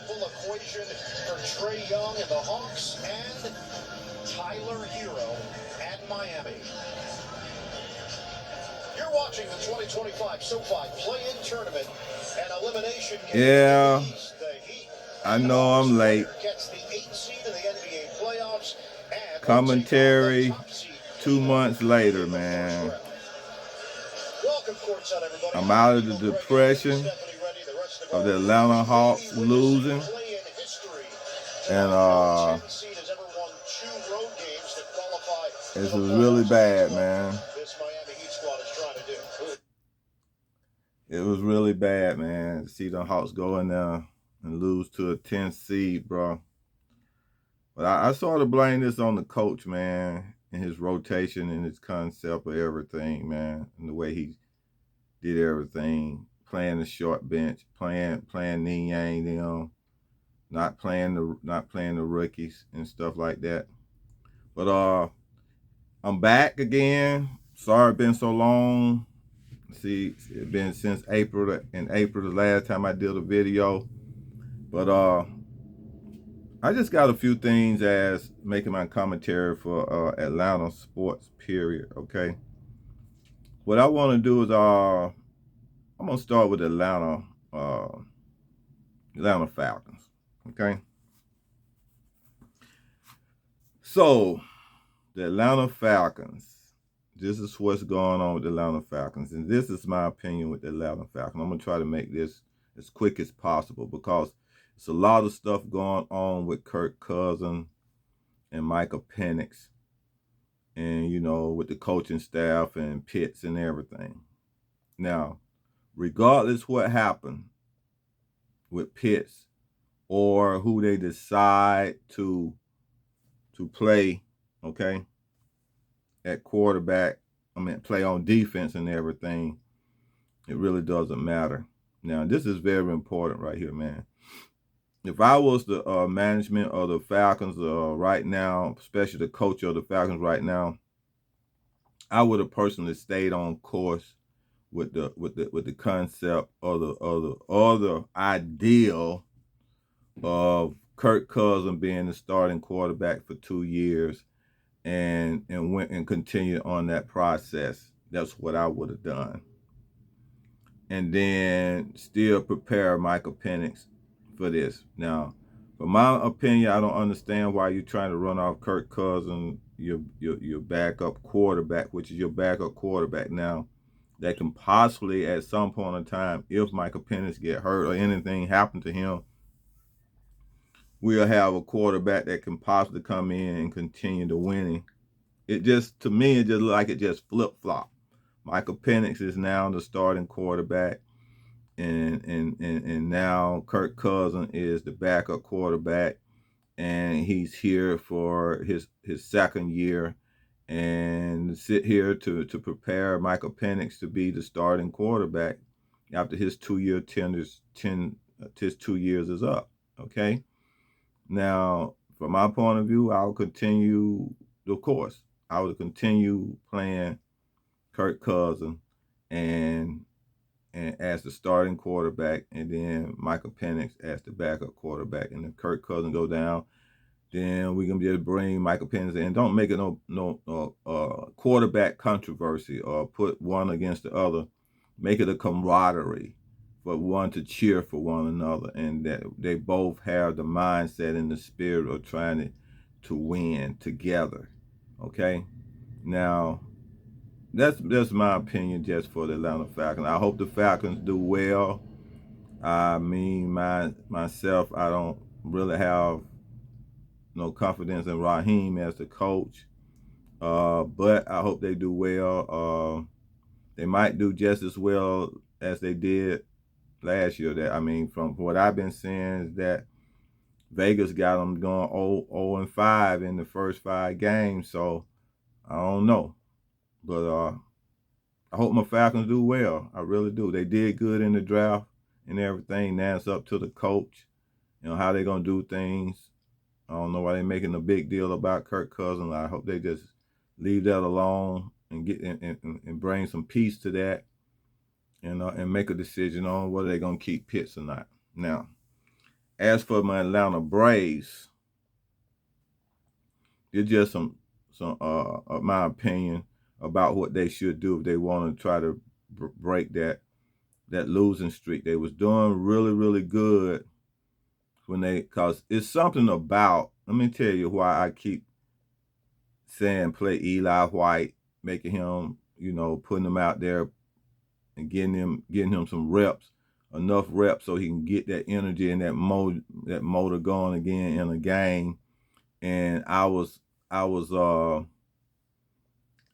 Full equation for Trey Young and the Hawks and Tyler Hero at Miami. You're watching the 2025 SoFi Play-In Tournament and elimination game. Yeah, The Heat I know I'm late. gets the 8th seed in the NBA playoffs and Commentary 2 months later, man. Welcome courtside, everybody. I'm out of the depression of the Atlanta Hawks losing. And this is really bad, man. It was really bad, man, to see the Hawks go in there and lose to a 10th seed, bro. But I sort of blame this on the coach, man, and his rotation and his concept of everything, man, and the way he did everything, playing the short bench, playing Ning Yang, not playing the rookies and stuff like that. But I'm back again. Sorry it's been so long. See, it's been since April. In April, the last time I did a video. But I just got a few things as making my commentary for Atlanta sports, period, okay? What I want to do is I'm going to start with Atlanta Falcons, okay? So, the Atlanta Falcons, this is what's going on with the Atlanta Falcons, and this is my opinion with the Atlanta Falcons. I'm going to try to make this as quick as possible because it's a lot of stuff going on with Kirk Cousins and Michael Penix and, with the coaching staff and Pitts and everything. Now, regardless what happened with Pitts or who they decide to play, okay, at quarterback, play on defense and everything, it really doesn't matter. Now, this is very important right here, man. If I was the management of the Falcons right now, especially the coach of the Falcons right now, I would have personally stayed on course with the concept of the ideal of Kirk Cousins being the starting quarterback for 2 years and went and continued on that process. That's what I would have done. And then still prepare Michael Penix for this. Now, from my opinion, I don't understand why you're trying to run off Kirk Cousins, your backup quarterback, which is your backup quarterback now, that can possibly at some point in time, if Michael Penix get hurt or anything happen to him, we'll have a quarterback that can possibly come in and continue to winning. It just, to me, it just like it just flip-flop. Michael Penix is now the starting quarterback, and now Kirk Cousins is the backup quarterback, and he's here for his second year, and sit here to prepare Michael Penix to be the starting quarterback after his 2-year his 2 years is up. Okay. Now, from my point of view, I'll continue the course. I would continue playing Kirk Cousins and as the starting quarterback, and then Michael Penix as the backup quarterback. And if Kirk Cousins go down, then we can just bring Michael Penix in. Don't make it no quarterback controversy or put one against the other. Make it a camaraderie for one to cheer for one another, and that they both have the mindset and the spirit of trying to win together. Okay, now that's my opinion just for the Atlanta Falcons. I hope the Falcons do well. Myself, I don't really have no confidence in Raheem as the coach, but I hope they do well. They might do just as well as they did last year. From what I've been seeing is that Vegas got them going 0-5 in the first 5 games, so I don't know. But I hope my Falcons do well. I really do. They did good in the draft and everything. Now it's up to the coach, how they're going to do things. I don't know why they're making a big deal about Kirk Cousins. I hope they just leave that alone and get and bring some peace to that, and make a decision on whether they're going to keep Pitts or not. Now, as for my Atlanta Braves, it's just some my opinion about what they should do if they want to try to break that losing streak. They was doing really good when cause it's something about, let me tell you why I keep saying play Eli White, making him, putting him out there and getting him some reps, enough reps so he can get that energy and that motor going again in a game. And I was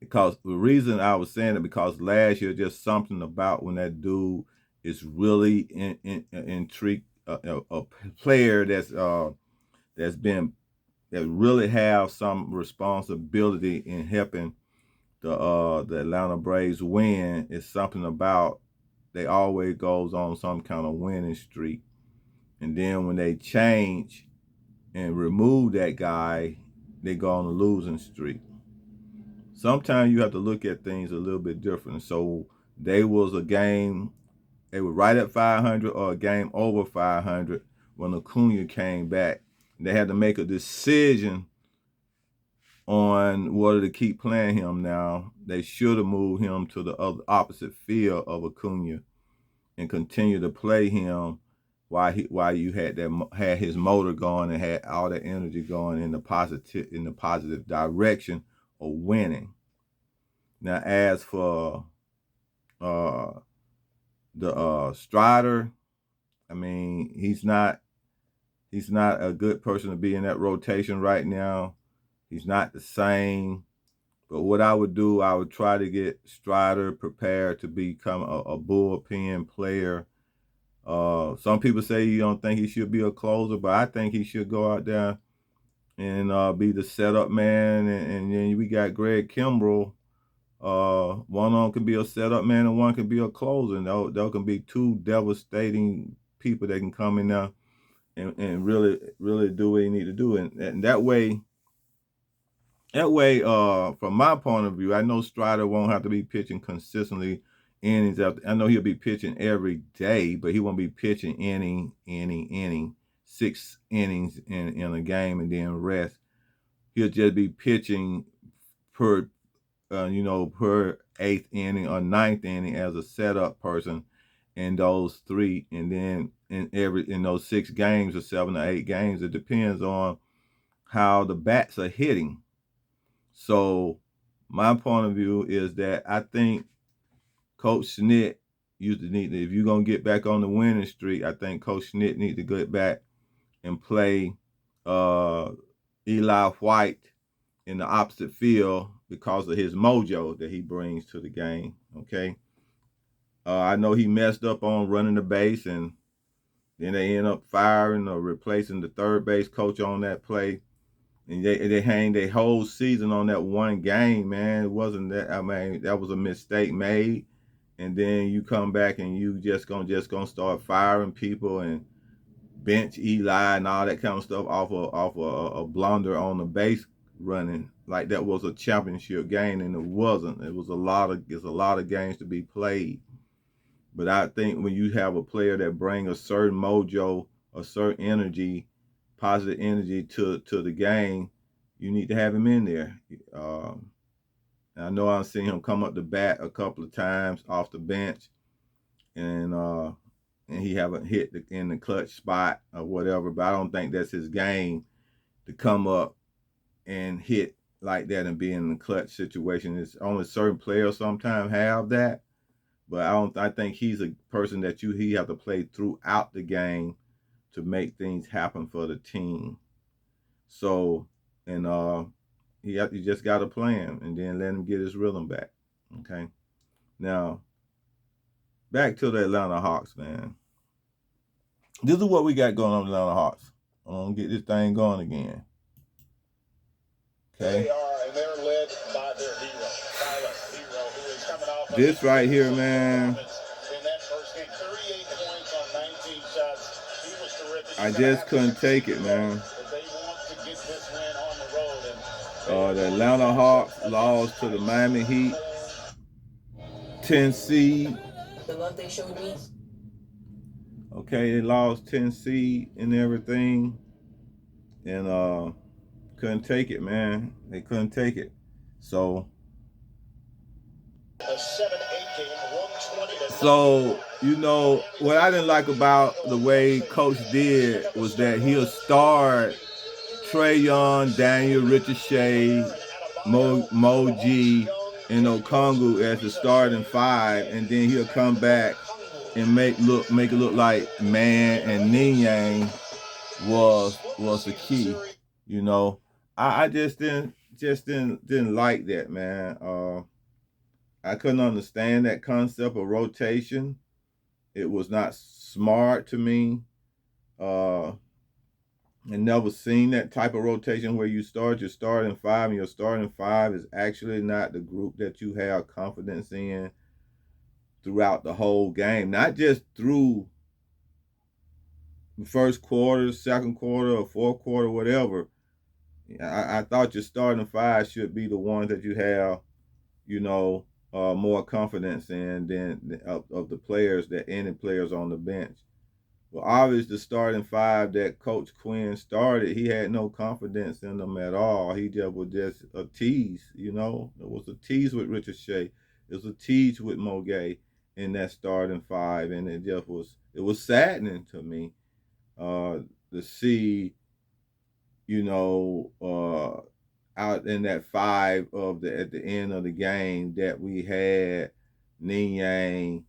because the reason I was saying it, because last year, just something about when that dude is really intrigued, a player that really have some responsibility in helping the Atlanta Braves win. Is something about they always goes on some kind of winning streak, and then when they change and remove that guy, they go on a losing streak. Sometimes you have to look at things a little bit different. So they was a game, they were right at 500 or a game over 500 when Acuna came back. They had to make a decision on whether to keep playing him now. They should have moved him to the opposite field of Acuna and continue to play him while you had his motor going and had all that energy going in the positive direction of winning. Now, as for the Strider, I mean, he's not a good person to be in that rotation right now. He's not the same. But what I would do, I would try to get Strider prepared to become a bullpen player. Some people say you don't think he should be a closer, but I think he should go out there and be the setup man. And then we got Greg Kimbrell. One of them can be a setup man and one can be a closer. And there can be two devastating people that can come in there and really do what they need to do. And that way, from my point of view, I know Strider won't have to be pitching consistently innings after. I know he'll be pitching every day, but he won't be pitching inning, 6 innings in a game and then rest. He'll just be pitching per 8th inning or 9th inning as a setup person in those 3, and then in those 6 games or 7 or 8 games, it depends on how the bats are hitting. So my point of view is that I think Coach Schnitt used to need to, if you're gonna get back on the winning streak, I think Coach Schnitt needs to get back and play Eli White in the opposite field because of his mojo that he brings to the game. Okay. I know he messed up on running the base, and then they end up firing or replacing the third base coach on that play. And they hang their whole season on that one game, man. It wasn't that. I mean, that was a mistake made. And then you come back and you just gonna start firing people and bench Eli and all that kind of stuff off a blunder on the base running like that was a championship game, and it wasn't. It's a lot of games to be played. But I think when you have a player that brings a certain mojo, a certain energy, positive energy to the game, you need to have him in there. I know I've seen him come up to bat a couple of times off the bench, and he haven't hit in the clutch spot or whatever, but I don't think that's his game to come up and hit like that and be in the clutch situation. It's only certain players sometimes have that, but I think he's a person that he have to play throughout the game to make things happen for the team. So, and you just got to play him and then let him get his rhythm back. Okay. Now, back to the Atlanta Hawks, man. This is what we got going on with the Atlanta Hawks. I'm going to get this thing going again. Okay. They are, and they're led by their hero, Tyler Hero, who is coming off this right here, man. In that first game, 38 points on 19 shots. He was terrific. I just couldn't take it, man. They want to get this win on the road. The Atlanta Hawks lost to the Miami Heat, 10 seed. The love they showed me. Okay, they lost 10 seed and everything, and couldn't take it, man. They couldn't take it. So A 7-8 game, 120 to So, you know, what I didn't like about the way Coach did was that he'll start Trey Young, Daniel, Richard Shea, Mo G, and Okongu as the starting five, and then he'll come back and make it look like Man and Ning Yang was the key. You know, I just didn't like that, man. I couldn't understand that concept of rotation. It was not smart to me. And never seen that type of rotation where you start your starting five, and your starting five is actually not the group that you have confidence in throughout the whole game. Not just through the first quarter, second quarter, or fourth quarter, whatever. I thought your starting five should be the ones that you have, you know, more confidence in than of the players, that any players on the bench. Well, obviously, the starting five that Coach Quinn started, he had no confidence in them at all. He just was just a tease, you know. It was a tease with Richard Shea. It was a tease with Mogay in that starting five, and it was saddening to me to see, you know, out in that five at the end of the game that we had Ning Yang,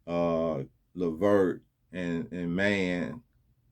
Levert, and Man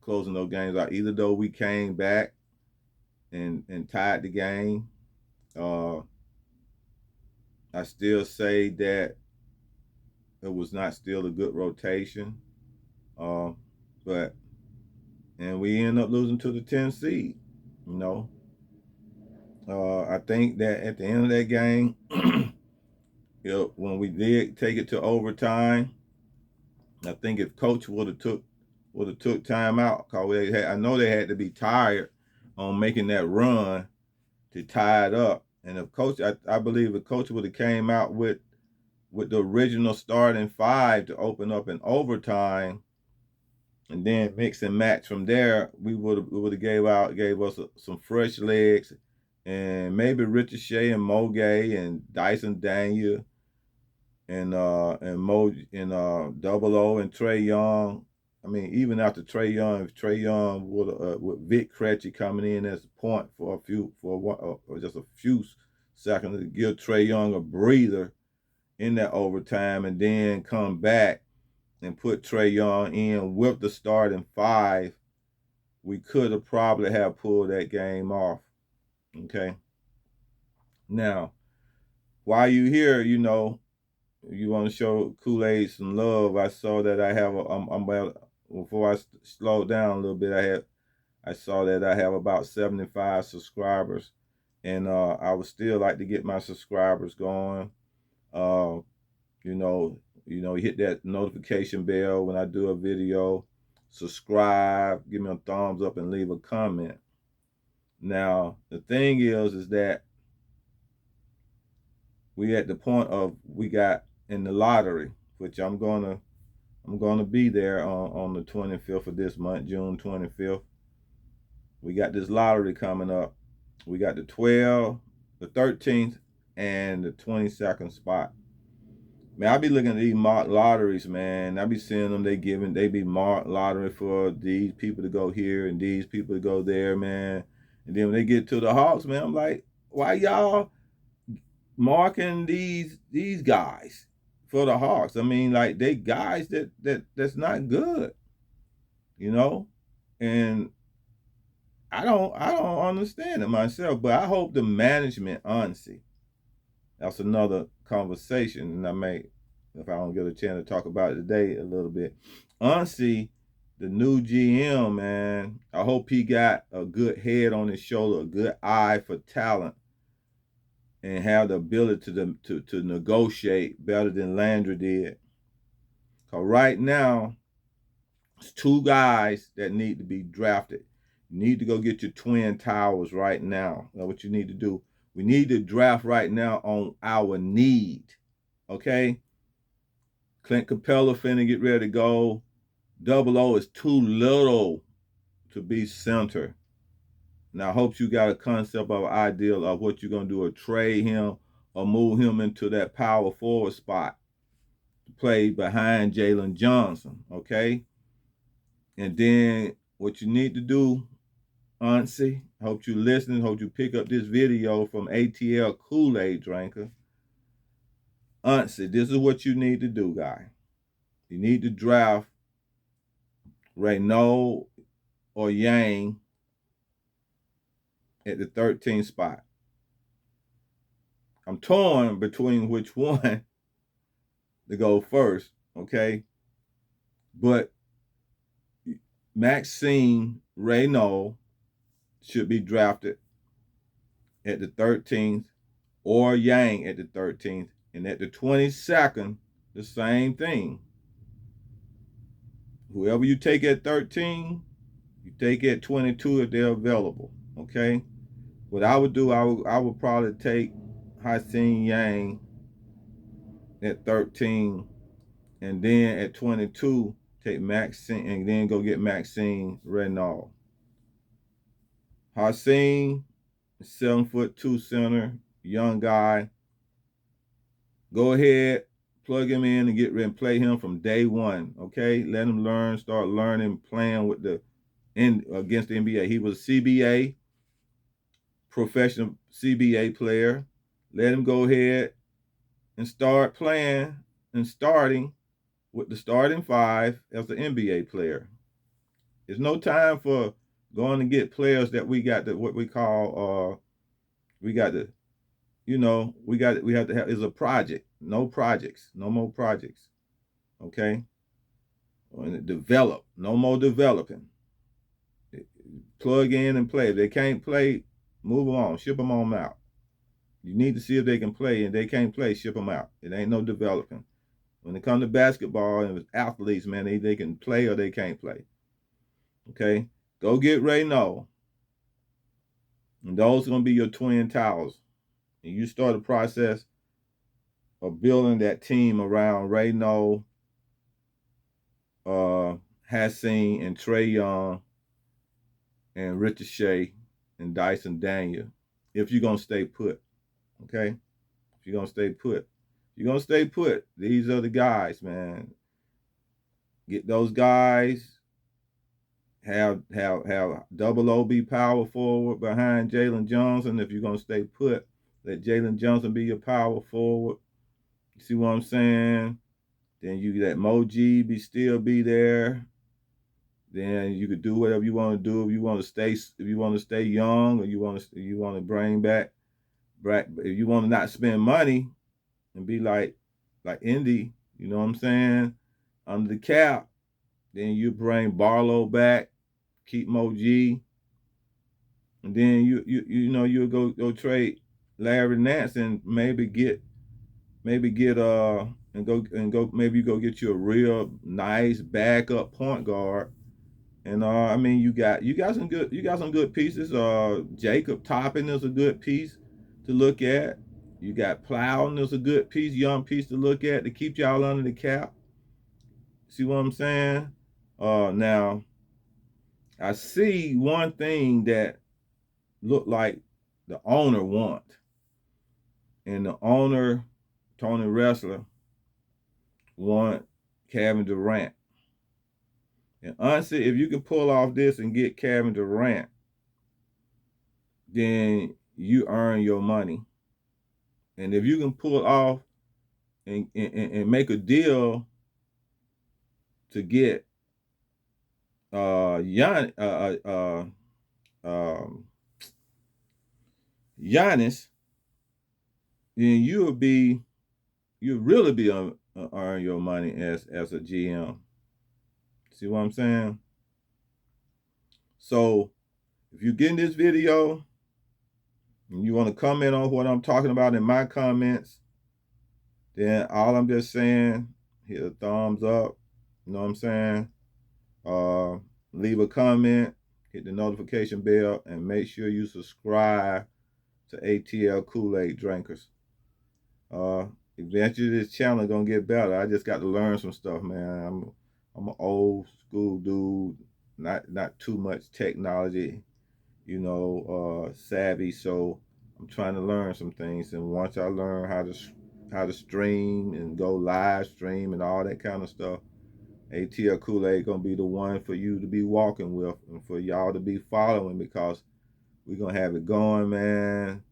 closing those games out. Either though we came back and tied the game, I still say that it was not still a good rotation. But we end up losing to the 10th seed, you know. I think that at the end of that game, you know, when we did take it to overtime, I think if Coach would have took time out, cause I know they had to be tired on making that run to tie it up. And if Coach, I believe if Coach would have came out with the original starting five to open up in overtime, and then mix and match from there, we would have gave us some fresh legs, and maybe Richard Shea and Mogay and Dyson Daniel and Double O and Trey Young. I mean, even after Trey Young, if Trey Young with Vic Krejci coming in as a point for just a few seconds to give Trey Young a breather in that overtime, and then come back and put Trey Young in with the starting five, we could have probably have pulled that game off. Okay. Now, while you here, you know, you want to show Kool-Aid some love. I saw that I have before I slowed down a little bit, I saw that I have about 75 subscribers, and I would still like to get my subscribers going. You know, hit that notification bell when I do a video, subscribe, give me a thumbs up, and leave a comment. Now, the thing is that we at the point of we got in the lottery, which I'm gonna be there on the 25th of this month, June 25th. We got this lottery coming up. We got the 12th, the 13th, and the 22nd spot. Man, I be looking at these marked lotteries, man. I be seeing them, they be marked lottery for these people to go here and these people to go there, man. And then when they get to the Hawks, man, I'm like, why y'all marking these guys for the Hawks? I mean, like, they guys that's not good, you know? And I don't understand it myself, but I hope the management, honestly, that's another conversation, and I may, if I don't get a chance to talk about it today a little bit. Honestly, the new GM, man, I hope he got a good head on his shoulder, a good eye for talent, and have the ability to negotiate better than Landry did. Because right now, it's two guys that need to be drafted. You need to go get your twin towers right now. That's what you need to do. We need to draft right now on our need. Okay? Clint Capella finna get ready to go. Double O is too little to be center. Now, I hope you got a concept of an idea of what you're going to do, or trade him or move him into that power forward spot to play behind Jalen Johnson, okay? And then what you need to do, Auntie, hope you listening, hope you pick up this video from ATL Kool-Aid Drinker. Auntie, this is what you need to do, guy. You need to draft Renault or Yang at the 13th spot. I'm torn between which one to go first, okay? But Maxime Renault should be drafted at the 13th, or Yang at the 13th, and at the 22nd, the same thing. Whoever you take at 13, you take at 22 if they're available, okay? What I would do, I would probably take Hassan Yang at 13, and then at 22, take Maxine, and then go get Maxime Renault. Hassan, 7'2" center, young guy. Go ahead, plug him in and get ready and play him from day one. Okay, let him learn, start learning, playing with against the NBA. He was a CBA, professional CBA player. Let him go ahead and start playing and starting with the starting five as an NBA player. There's no time for going to get players that we got what we call we have to have is a project. No projects, no more projects. Okay? And develop, no more developing. Plug in and play. If they can't play, move them on, ship them on out. You need to see if they can play, and they can't play, ship them out. It ain't no developing. When it comes to basketball and athletes, man, they can play or they can't play. Okay? Go get Renault. And those are going to be your twin towers. And you start the process of building that team around Renault, Hassan, and Trae Young, and Ricochet, and Dyson Daniel, if you're going to stay put. Okay? If you're going to stay put. You're going to stay put. These are the guys, man. Get those guys. Have Double O be power forward behind Jalen Johnson. If you're going to stay put, let Jalen Johnson be your power forward. You see what I'm saying? Then you let Moji still be there. Then you could do whatever you want to do. If you want to stay young, or you want to bring back, if you want to not spend money and be like Indy, you know what I'm saying, under the cap, then you bring Barlow back, keep Moji, and then you'll go trade Larry Nance and maybe get maybe you go get you a real nice backup point guard. And I mean, you got some good pieces. Jacob Toppin is a good piece to look at. You got Plowden is a good piece, young piece to look at to keep y'all under the cap. See what I'm saying? Now I see one thing that looked like the owner want, and the owner, Tony Wrestler, want Kevin Durant. And honestly, if you can pull off this and get Kevin Durant, then you earn your money. And if you can pull off and make a deal to get Giannis, then you'll really be earn your money as a GM. See what I'm saying? So if you get in this video and you want to comment on what I'm talking about in my comments, then all I'm just saying, hit a thumbs up. You know what I'm saying? Leave a comment, hit the notification bell, and make sure you subscribe to ATL Kool-Aid Drinkers. Eventually this channel is gonna get better. I just got to learn some stuff, man. I'm an old school dude, not too much technology, savvy. So I'm trying to learn some things. And once I learn how to stream and go live stream and all that kind of stuff, ATL Kool-Aid gonna be the one for you to be walking with and for y'all to be following, because we're gonna have it going, man.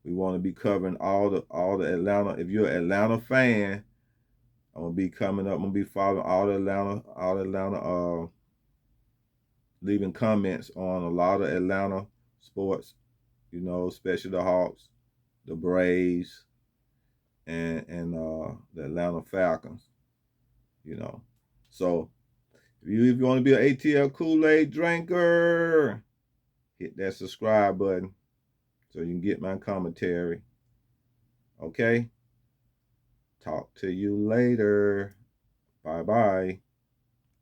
We want to be covering all the Atlanta. If you're an Atlanta fan, I'm gonna be coming up. I'm gonna be following all the Atlanta, leaving comments on a lot of Atlanta sports, especially the Hawks, the Braves, and the Atlanta Falcons, So if you want to be an ATL Kool-Aid drinker, hit that subscribe button so you can get my commentary. Okay? Talk to you later. Bye-bye.